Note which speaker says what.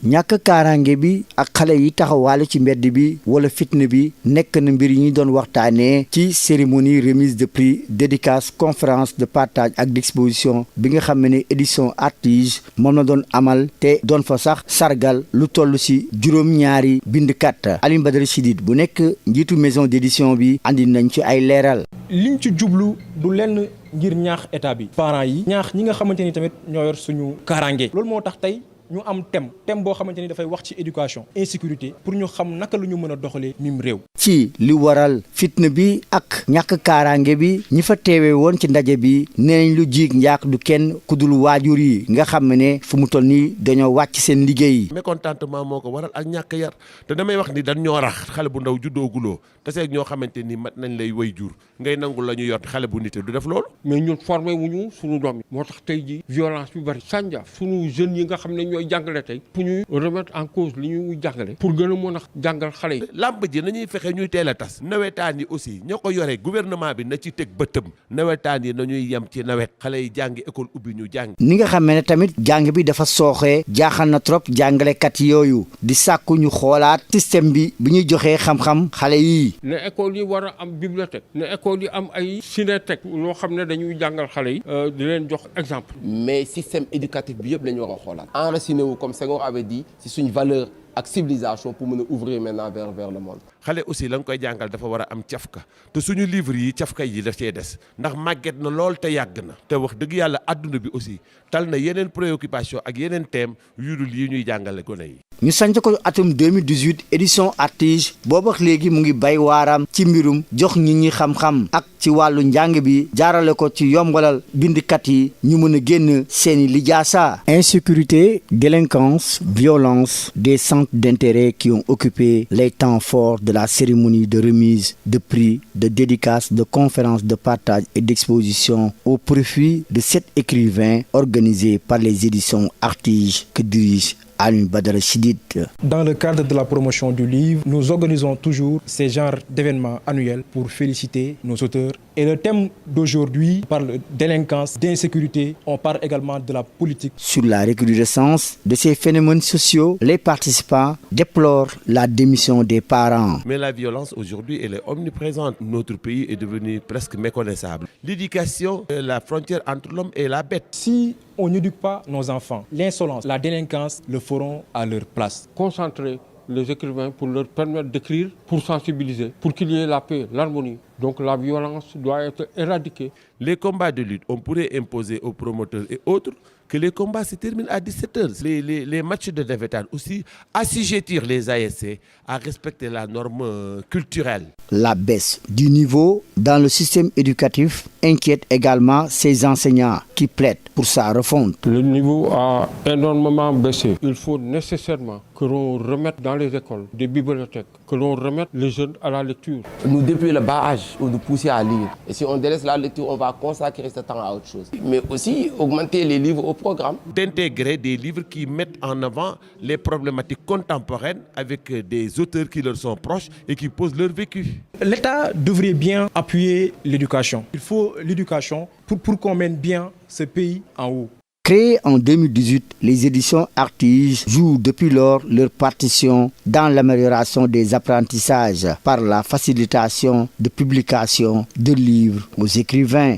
Speaker 1: ñàkk kaaraange bi ak xale yi taxawaale ci mbedd bi wala fitna bi nekk na mbir yi ñu doon waxtaanee ci cérémonie remise de prix dédicace conférence de partage ak d'exposition bi nga xam ne édition Artige moom la doon amal te doon fa sax sargal lu toll ci juróom-ñaari bindkat. Alioune Badara Chidid bu nekk njiitu maison d'édition bi andi nañ ci ay leeral.
Speaker 2: liñ ci jublu du lenn ngir ñaax état bi parents yi ñaax ñi nga xamante ni tamit ñoo yor suñu kaaraange loolu moo tax tey ñu am thème boo xamante ni dafay wax ci éducation insécurité pour ñu xam naka la ñu mën a doxalee mim réew.
Speaker 1: ci li waral fitna bi ak ñàkk kaaraange bi ñi fa teewee woon ci ndaje bi nee nañ lu jiig njaak du kenn ku dul waajur yi nga xam ne fu mu toll nii dañoo wàcc seen liggéey.
Speaker 3: mécontentement moo ko waral ak ñàkk yar te damay wax ni dañ ñoo rax xale bu ndaw juddooguloo te seeg ñoo xamante ni mat nañ lay way jur ngay nangu la ñu yor xale bu nite du def loolu.
Speaker 4: mais ñun formé wuñu suñu doom yi moo tax tey ji violence bi bari sànja suñu jeunes yi nga xam ne ñooy jàngale tey pour ñuy remettre en cause li ñuy jàngale pour gën a mën a jàngal xale yi.
Speaker 3: làmb ji nañuy fexe ñuy teel a tas nawetaan yi aussi ñoo ko yore gouvernement bi na ci teg bëtëm nawetaan yi nañuy yem ci nawet xale yi jàngi école ubbi ñu jàng.
Speaker 1: ni nga xam ne tamit jàng bi dafa sooxee jaaxal na trop jàngalekat yooyu di sàkku ñu xoolaat système bi ñuy joxee xam-xam xale yi.
Speaker 4: ne école yi war a am bibliothèque ne école yi am ay cinéthèque loo xam ne dañuy jàngal xale yi di leen jox exemple.
Speaker 5: mais système éducatif bi yëpp la ñu war a xoolaat enraciné wu comme Senghor avait dit ci suñu valeur ak civilisation pour mën a ouvrir maintenant vers le monde.
Speaker 3: xale aussi la nga koy jàngal dafa war a am cafka te suñu livre yi cafka yi daf cee des ndax màgget na lool te yàgg na te wax dëgg yàlla adduna bi aussi tal na yeneen préoccupation ak yeneen thème yu dul yi ñuy jàngale gone yi.
Speaker 1: ñu sanc ko atum 2018 édition Artige boobu ak léegi mu ngi bay waaram ci mbirum jox nit ñi xam-xam ak ci wàllu njàng bi jaarale ko ci yombalal bindkat yi ñu mën a génn seeni lijaasa. Insécurité, délinquance, violence, des centres d'intérêt qui ont occupé les temps forts de la cérémonie de remise de prix, de dédicace, de conférences de partage et d'exposition au profit de 7 écrivains organisés par les éditions Artige que dirige Alioune Badara Chidid.
Speaker 2: Dans le cadre de la promotion du livre, nous organisons toujours ces genres d'événements annuels pour féliciter nos auteurs. Et le thème d'aujourd'hui parle de délinquance, d'insécurité. On parle également de la politique.
Speaker 1: Sur la recrudescence de ces phénomènes sociaux, les participants déplorent la démission des parents.
Speaker 3: Mais la violence aujourd'hui, elle est omniprésente. Notre pays est devenu presque méconnaissable. L'éducation est la frontière entre l'homme et la bête.
Speaker 2: Si on n'éduque pas nos enfants, l'insolence, la délinquance le feront à leur place.
Speaker 4: Concentrer les écrivains pour leur permettre d'écrire, pour sensibiliser, pour qu'il y ait la paix, l'harmonie. Donc la violence doit être éradiquée.
Speaker 3: Les combats de lutte, on pourrait imposer aux promoteurs et autres que les combats se terminent à 17h. Les matchs de navétane aussi assujettir les ASC à respecter la norme culturelle.
Speaker 1: La baisse du niveau dans le système éducatif inquiète également ces enseignants qui plaident pour sa refonte.
Speaker 4: Le niveau a énormément baissé. Il faut nécessairement que l'on remette dans les écoles des bibliothèques, que l'on remette les jeunes à la lecture.
Speaker 5: Nous, depuis le bas âge, on nous pousse à lire. Et si on délaisse la lecture, on va consacrer ce temps à autre chose. Mais aussi augmenter les livres au programme.
Speaker 3: D'intégrer des livres qui mettent en avant les problématiques contemporaines avec des auteurs qui leur sont proches et qui posent leur vécu.
Speaker 2: L'État devrait bien appuyer l'éducation. Il faut l'éducation pour qu'on mène bien ce pays en haut.
Speaker 1: Créées en 2018, les éditions Artige jouent depuis lors leur partition dans l'amélioration des apprentissages par la facilitation de publication de livres aux écrivains.